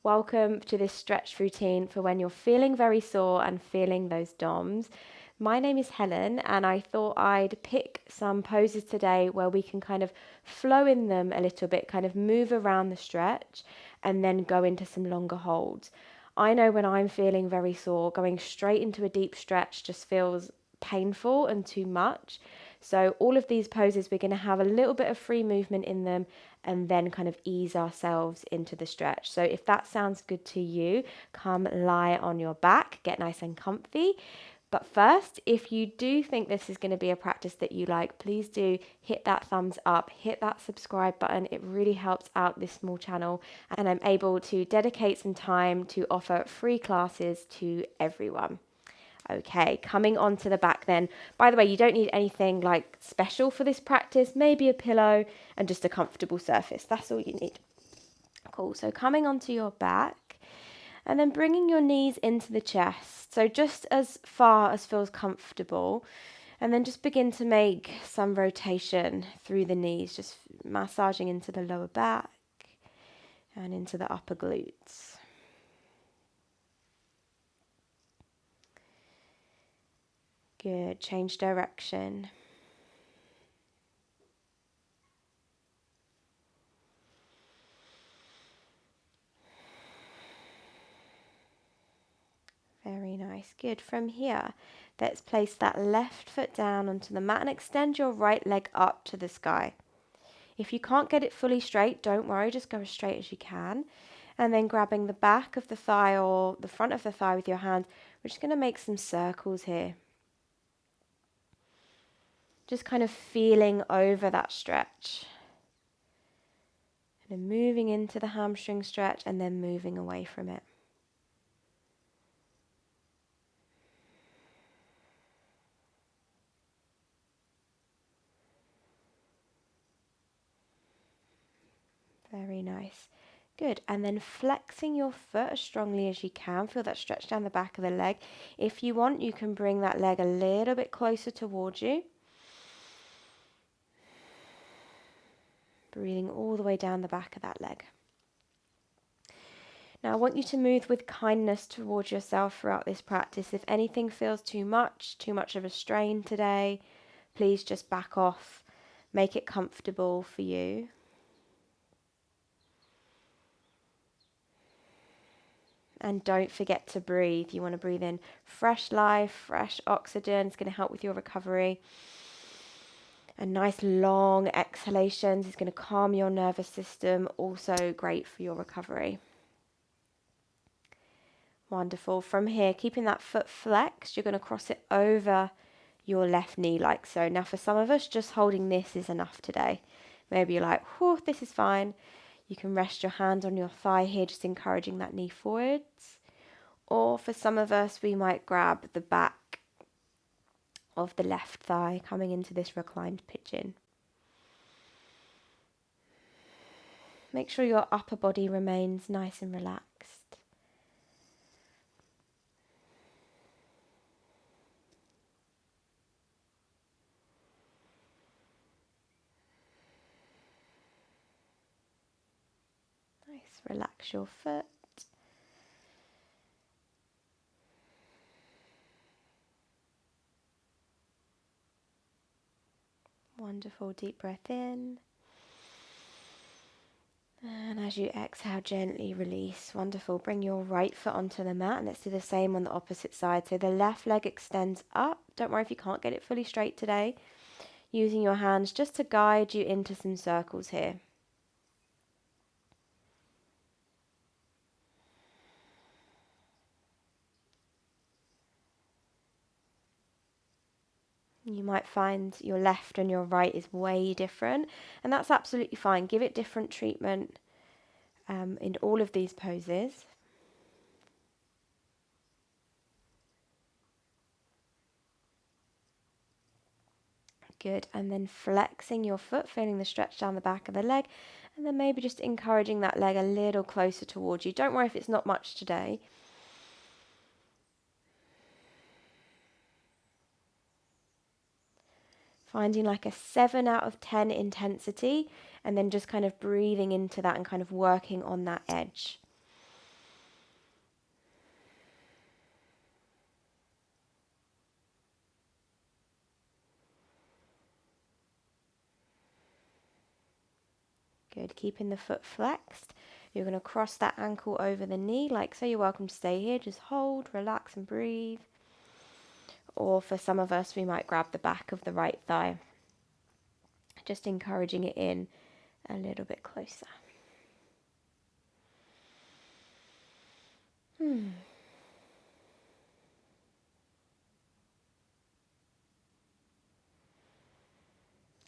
Welcome to this stretch routine for when you're feeling very sore and feeling those DOMS. My name is Helen, and I thought I'd pick some poses today where we can kind of flow in them a little bit, kind of move around the stretch and then go into some longer holds. I know when I'm feeling very sore, going straight into a deep stretch just feels painful and too much. So all of these poses, we're going to have a little bit of free movement in them and then kind of ease ourselves into the stretch. So if that sounds good to you, come lie on your back, get nice and comfy. But first, if you do think this is going to be a practice that you like, please do hit that thumbs up, hit that subscribe button. It really helps out this small channel, and I'm able to dedicate some time to offer free classes to everyone. Okay, coming onto the back then. By the way, you don't need anything like special for this practice, maybe a pillow and just a comfortable surface. That's all you need. Cool, so coming onto your back and then bringing your knees into the chest. So just as far as feels comfortable, and then just begin to make some rotation through the knees, just massaging into the lower back and into the upper glutes. Good, change direction. Very nice, good. From here, let's place that left foot down onto the mat and extend your right leg up to the sky. If you can't get it fully straight, don't worry, just go as straight as you can. And then grabbing the back of the thigh or the front of the thigh with your hand, we're just going to make some circles here. Just kind of feeling over that stretch. And then moving into the hamstring stretch and then moving away from it. Very nice. Good. And then flexing your foot as strongly as you can. Feel that stretch down the back of the leg. If you want, you can bring that leg a little bit closer towards you. Breathing all the way down the back of that leg. Now I want you to move with kindness towards yourself throughout this practice. If anything feels too much of a strain today, please just back off. Make it comfortable for you. And don't forget to breathe. You want to breathe in fresh life, fresh oxygen. It's going to help with your recovery. And nice long exhalations is going to calm your nervous system. Also great for your recovery. Wonderful. From here, keeping that foot flexed, you're going to cross it over your left knee like so. Now for some of us, just holding this is enough today. Maybe you're like, whew, this is fine. You can rest your hand on your thigh here, just encouraging that knee forwards. Or for some of us, we might grab the back of the left thigh, coming into this reclined pigeon. Make sure your upper body remains nice and relaxed. Nice, relax your foot. Wonderful, deep breath in. And as you exhale, gently release. Wonderful. Bring your right foot onto the mat, and let's do the same on the opposite side. So the left leg extends up. Don't worry if you can't get it fully straight today. Using your hands just to guide you into some circles here. You might find your left and your right is way different, and that's absolutely fine. Give it different treatment in all of these poses. Good, and then flexing your foot, feeling the stretch down the back of the leg, and then maybe just encouraging that leg a little closer towards you. Don't worry if it's not much today. Finding like a 7 out of 10 intensity, and then just kind of breathing into that and kind of working on that edge. Good, keeping the foot flexed. You're going to cross that ankle over the knee, like so. You're welcome to stay here. Just hold, relax and breathe. Or for some of us, we might grab the back of the right thigh. Just encouraging it in a little bit closer.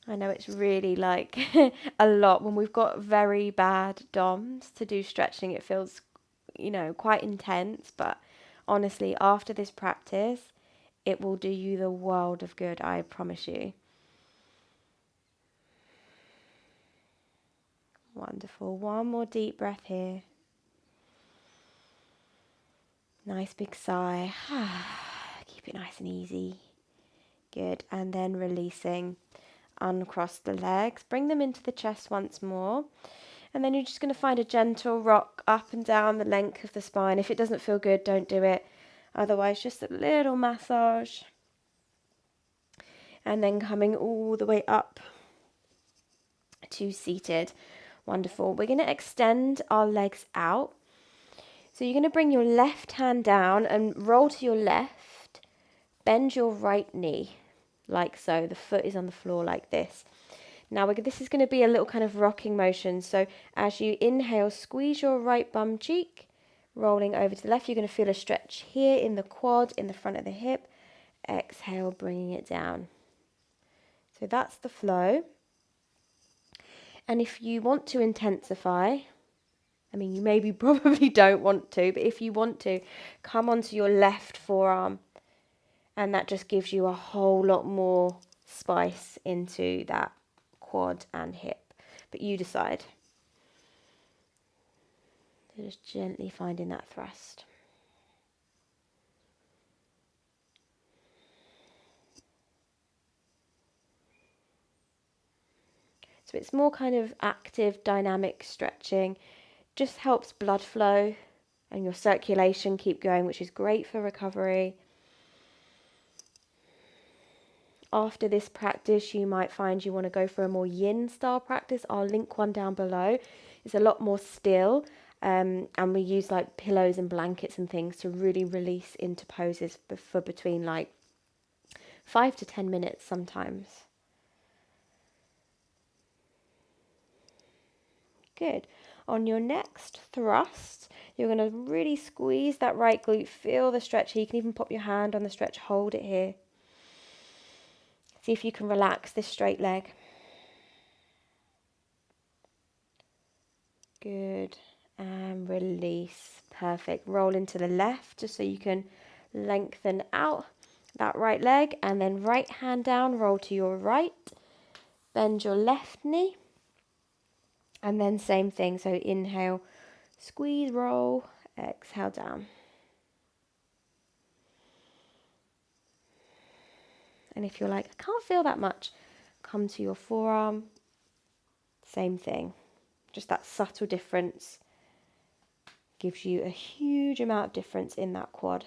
I know it's really like a lot when we've got very bad DOMS to do stretching. It feels, quite intense, but honestly, after this practice, it will do you the world of good, I promise you. Wonderful. One more deep breath here. Nice big sigh. Keep it nice and easy. Good. And then releasing. Uncross the legs. Bring them into the chest once more. And then you're just going to find a gentle rock up and down the length of the spine. If it doesn't feel good, don't do it. Otherwise, just a little massage. And then coming all the way up to seated. Wonderful. We're going to extend our legs out. So you're going to bring your left hand down and roll to your left. Bend your right knee, like so. The foot is on the floor like this. Now this is going to be a little kind of rocking motion. So as you inhale, squeeze your right bum cheek, rolling over to the left. You're going to feel a stretch here in the quad, in the front of the hip. Exhale, bringing it down. So that's the flow. And if you want to intensify, you maybe probably don't want to, but if you want to, come onto your left forearm, and that just gives you a whole lot more spice into that quad and hip. But you decide. So just gently finding that thrust. So it's more kind of active, dynamic stretching. Just helps blood flow and your circulation keep going, which is great for recovery. After this practice, you might find you want to go for a more yin style practice. I'll link one down below. It's a lot more still, and we use like pillows and blankets and things to really release into poses for between like 5 to 10 minutes sometimes. Good. On your next thrust, you're going to really squeeze that right glute, feel the stretch here. You can even pop your hand on the stretch, hold it here. See if you can relax this straight leg. Good. And release. Perfect. Roll into the left just so you can lengthen out that right leg. And then right hand down, roll to your right. Bend your left knee. And then same thing. So inhale, squeeze, roll, exhale down. And if you're like, I can't feel that much, come to your forearm. Same thing. Just that subtle difference gives you a huge amount of difference in that quad.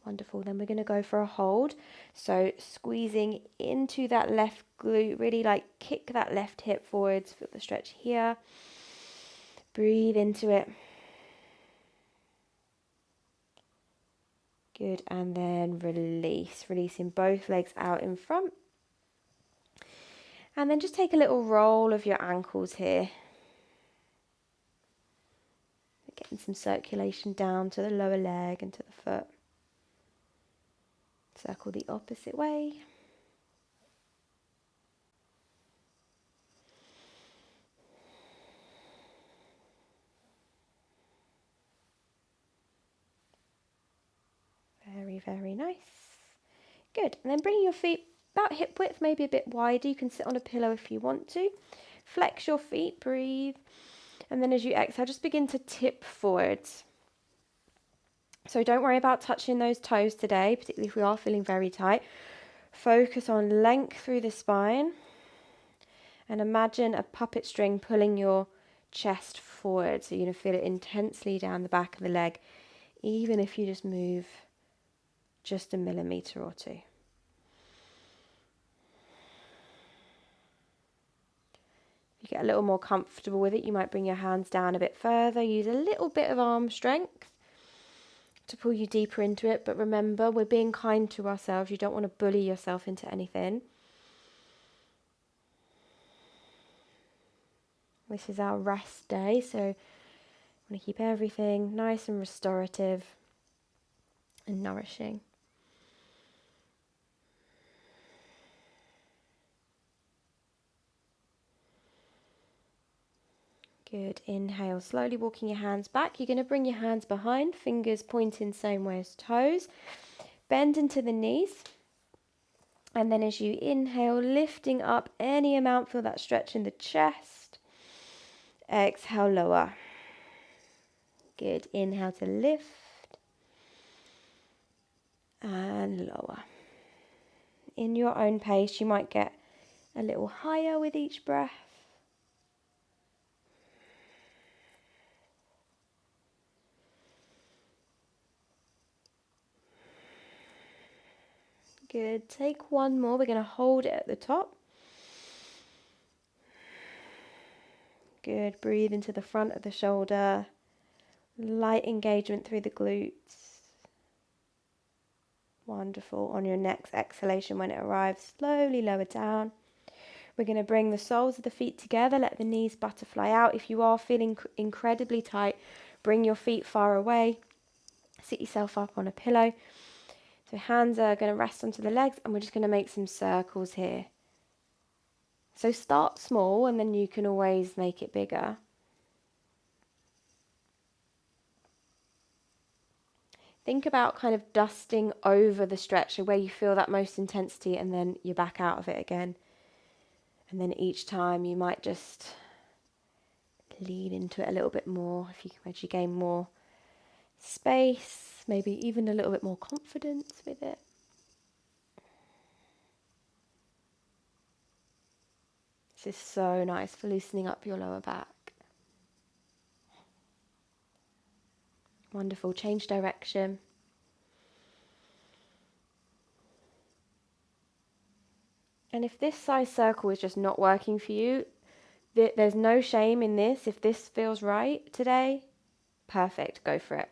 Wonderful. Then we're going to go for a hold. So squeezing into that left glute, really like kick that left hip forwards. Feel the stretch here. Breathe into it. Good. And then release. Releasing both legs out in front. And then just take a little roll of your ankles here. Getting some circulation down to the lower leg and to the foot. Circle the opposite way. Very, very nice. Good. And then bring your feet about hip width, maybe a bit wider. You can sit on a pillow if you want to. Flex your feet, breathe. And then as you exhale, just begin to tip forwards. So don't worry about touching those toes today, particularly if we are feeling very tight. Focus on length through the spine. And imagine a puppet string pulling your chest forward. So you're going to feel it intensely down the back of the leg, even if you just move just a millimetre or two. If you get a little more comfortable with it, you might bring your hands down a bit further. Use a little bit of arm strength to pull you deeper into it. But remember, we're being kind to ourselves. You don't want to bully yourself into anything. This is our rest day, so I want to keep everything nice and restorative and nourishing. Good. Inhale, slowly walking your hands back. You're going to bring your hands behind, fingers pointing same way as toes. Bend into the knees. And then as you inhale, lifting up any amount, feel that stretch in the chest. Exhale, lower. Good. Inhale to lift. And lower. In your own pace, you might get a little higher with each breath. Good. Take one more. We're going to hold it at the top. Good. Breathe into the front of the shoulder. Light engagement through the glutes. Wonderful. On your next exhalation, when it arrives, slowly lower down. We're going to bring the soles of the feet together. Let the knees butterfly out. If you are feeling incredibly tight, bring your feet far away. Sit yourself up on a pillow. So hands are going to rest onto the legs, and we're just going to make some circles here. So start small, and then you can always make it bigger. Think about kind of dusting over the stretch, so where you feel that most intensity, and then you're back out of it again. And then each time you might just lean into it a little bit more, as you gain more space, maybe even a little bit more confidence with it. This is so nice for loosening up your lower back. Wonderful. Change direction. And if this size circle is just not working for you, there's no shame in this. If this feels right today, perfect, go for it.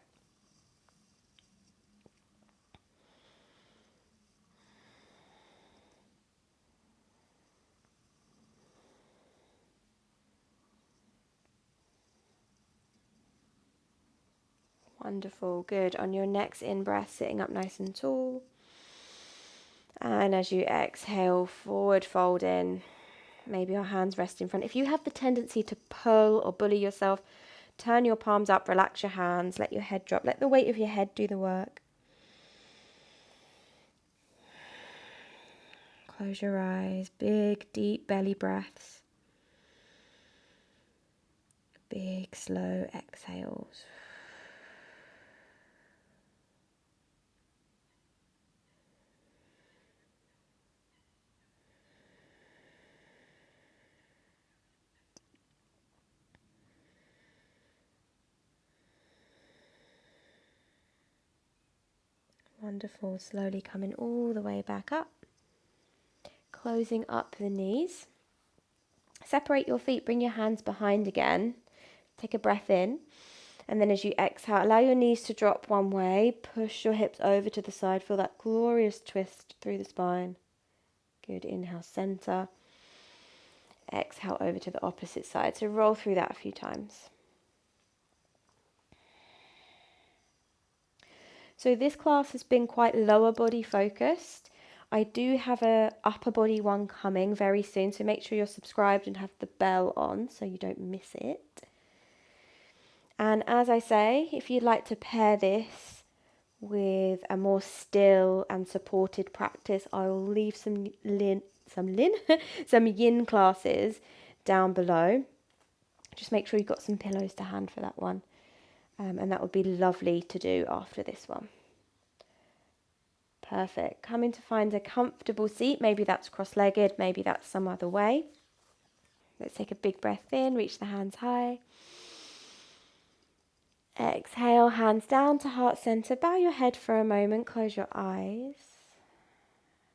Wonderful, good. On your next in-breath, sitting up nice and tall. And as you exhale, forward fold in. Maybe your hands rest in front. If you have the tendency to pull or bully yourself, turn your palms up, relax your hands, let your head drop. Let the weight of your head do the work. Close your eyes, big, deep belly breaths. Big, slow exhales. Wonderful. Slowly coming all the way back up. Closing up the knees. Separate your feet. Bring your hands behind again. Take a breath in. And then as you exhale, allow your knees to drop one way. Push your hips over to the side. Feel that glorious twist through the spine. Good. Inhale, center. Exhale over to the opposite side. So roll through that a few times. So this class has been quite lower body focused. I do have a upper body one coming very soon, so make sure you're subscribed and have the bell on so you don't miss it. And as I say, if you'd like to pair this with a more still and supported practice, I will leave some yin classes down below. Just make sure you've got some pillows to hand for that one. And that would be lovely to do after this one. Perfect. Come in to find a comfortable seat. Maybe that's cross-legged, maybe that's some other way. Let's take a big breath in, reach the hands high. Exhale, hands down to heart center. Bow your head for a moment. Close your eyes.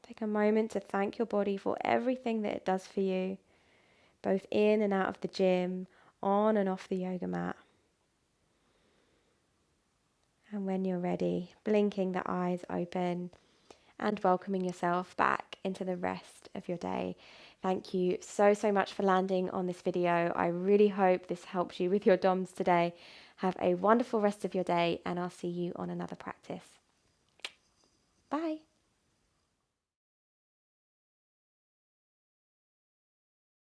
Take a moment to thank your body for everything that it does for you, both in and out of the gym, on and off the yoga mat. And when you're ready, blinking the eyes open and welcoming yourself back into the rest of your day. Thank you so much for landing on this video. I really hope this helps you with your DOMS today. Have a wonderful rest of your day, and I'll see you on another practice. Bye.